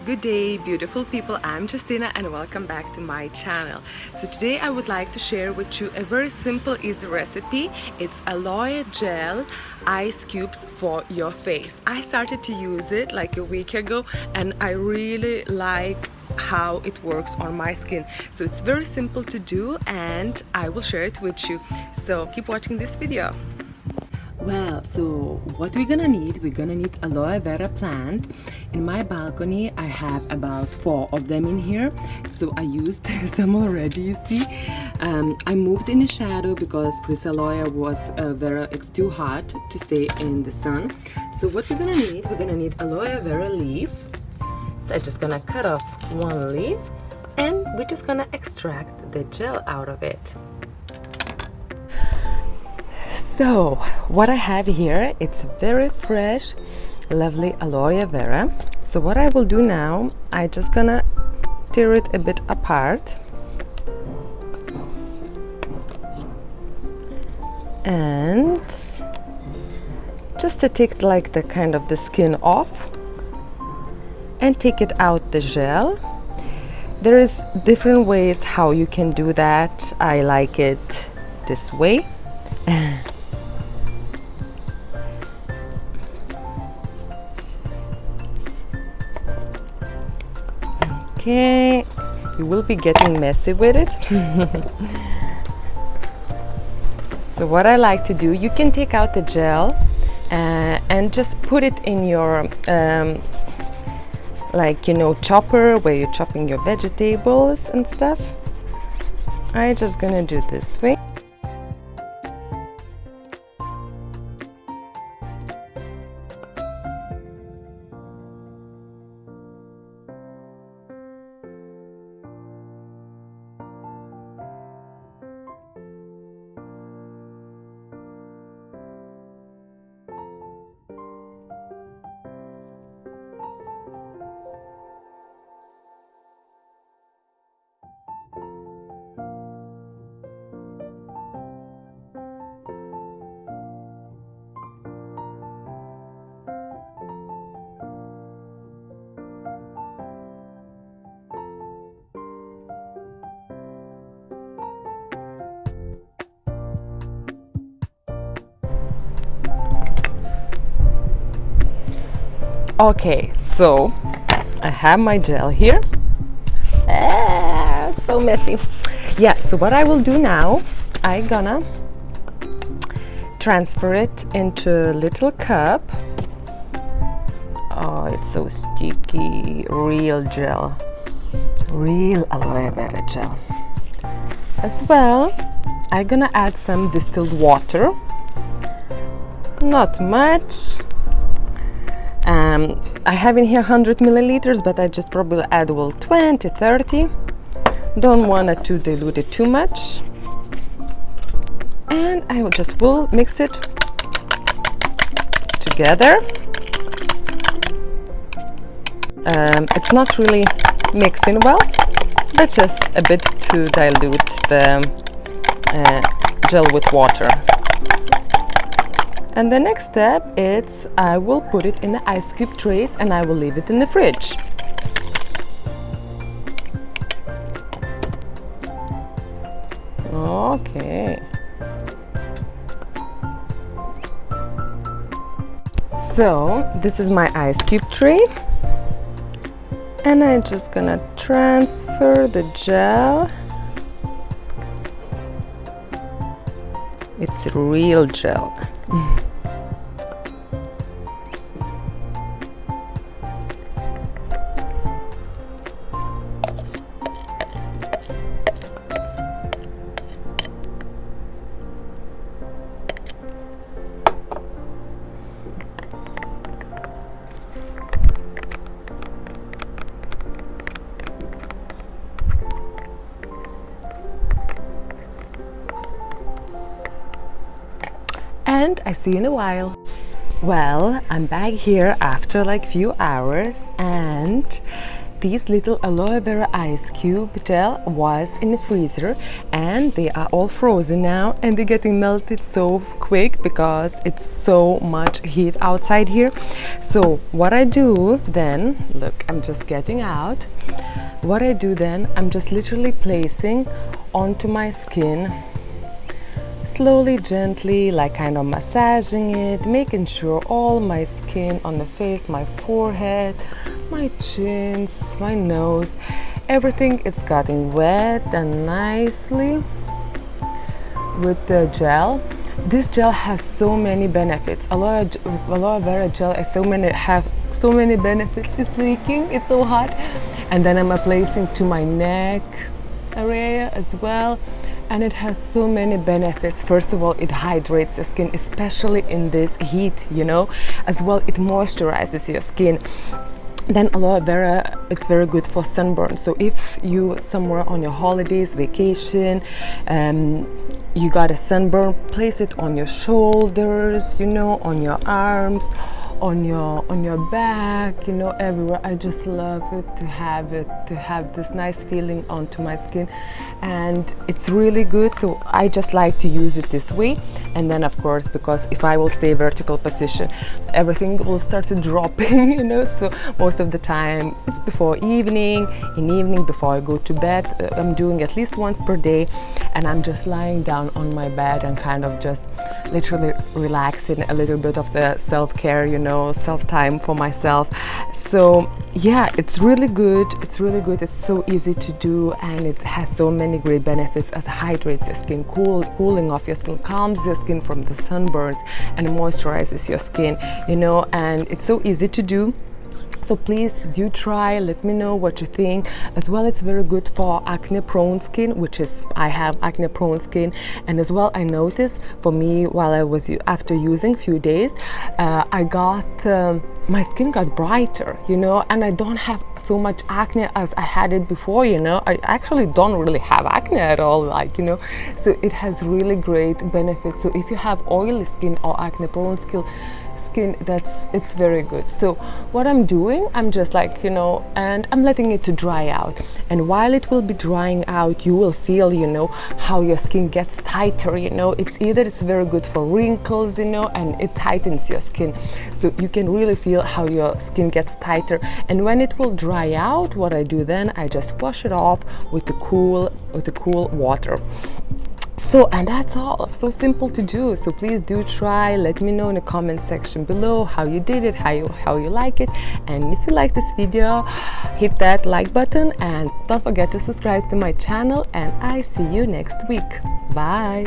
Good day, beautiful people. I'm Justina and welcome back to my channel. So today I would like to share with you a very simple, easy recipe. It's aloe gel ice cubes for your face. I started to use it like a week ago and I really like how it works on my skin. So it's very simple to do and I will share it with you. So keep watching this video. Well, so what we're gonna need aloe vera plant. In my balcony I have about 4 of them in here, so I used some already, you see. I moved in the shadow because this aloe was it's too hot to stay in the sun. So what we're gonna need aloe vera leaf. So I'm just gonna cut off one leaf and we're just gonna extract the gel out of it. So what I have here, it's very fresh, lovely aloe vera. So what I will do now, I just gonna tear it a bit apart and just to take like the kind of the skin off and take it out the gel. There is different ways how you can do that. I like it this way. Okay, you will be getting messy with it. So what I like to do, you can take out the gel and just put it in your chopper where you're chopping your vegetables and stuff. I'm just gonna do this way. Okay, so I have my gel here. So messy. Yeah, so what I will do now, I'm gonna transfer it into a little cup. Oh, it's so sticky. Real gel. Real aloe vera gel. As well, I'm gonna add some distilled water. Not much. I have in here 100 milliliters, but I just probably add 20, 30. Don't want to dilute it too much. And I will mix it together. It's not really mixing well, but just a bit to dilute the gel with water. And the next step is I will put it in the ice cube trays and I will leave it in the fridge. Okay. So this is my ice cube tray. And I'm just gonna transfer the gel. It's real gel. And I see you in a while. Well, I'm back here after like few hours and this little aloe vera ice cube gel was in the freezer, and they are all frozen now, and they're getting melted so quick because it's so much heat outside here. So what I do then, look, I'm just getting out. What I do then, I'm just literally placing onto my skin, slowly, gently, like kind of massaging it, making sure all my skin on the face, my forehead, my chins, my nose, everything is getting wet and nicely with the gel. This gel has so many benefits. Aloe vera gel has so many benefits. It's leaking, it's so hot. And then I'm applying to my neck area as well, and it has so many benefits. First of all, it hydrates your skin, especially in this heat, you know. As well, it moisturizes your skin. Then aloe vera, it's very good for sunburn. So if you somewhere on your holidays, vacation, you got a sunburn, place it on your shoulders, you know, on your arms, on your back, you know, everywhere. I just love it to have this nice feeling onto my skin, and it's really good. So I just like to use it this way. And then of course, because if I will stay vertical position, everything will start to dropping, you know. So most of the time it's before evening, before I go to bed. I'm doing at least once per day, and I'm just lying down on my bed and kind of just literally relaxing, a little bit of the self-care, you know, self-time for myself. So yeah, it's really good. It's so easy to do, and it has so many great benefits, as hydrates your skin, cooling off your skin, calms your skin from the sunburns, and moisturizes your skin, you know. And it's so easy to do. So please do try, let me know what you think. As well, it's very good for acne prone skin, which is, I have acne prone skin. And as well, I noticed for me, while I was after using few days, I got my skin got brighter, you know, and I don't have so much acne as I had it before, you know. I actually don't really have acne at all, like, you know. So it has really great benefits. So if you have oily skin or acne prone skin, it's very good. So what I'm doing, I'm just like, you know, and I'm letting it to dry out. And while it will be drying out, you will feel, you know, how your skin gets tighter, you know. It's very good for wrinkles, you know, and it tightens your skin. So you can really feel how your skin gets tighter. And when it will dry out, what I do then, I just wash it off with the cool water. So, and that's all. So simple to do. So please do try. Let me know in the comment section below how you did it, how you like it. And if you like this video, hit that like button, and don't forget to subscribe to my channel, and I see you next week. Bye.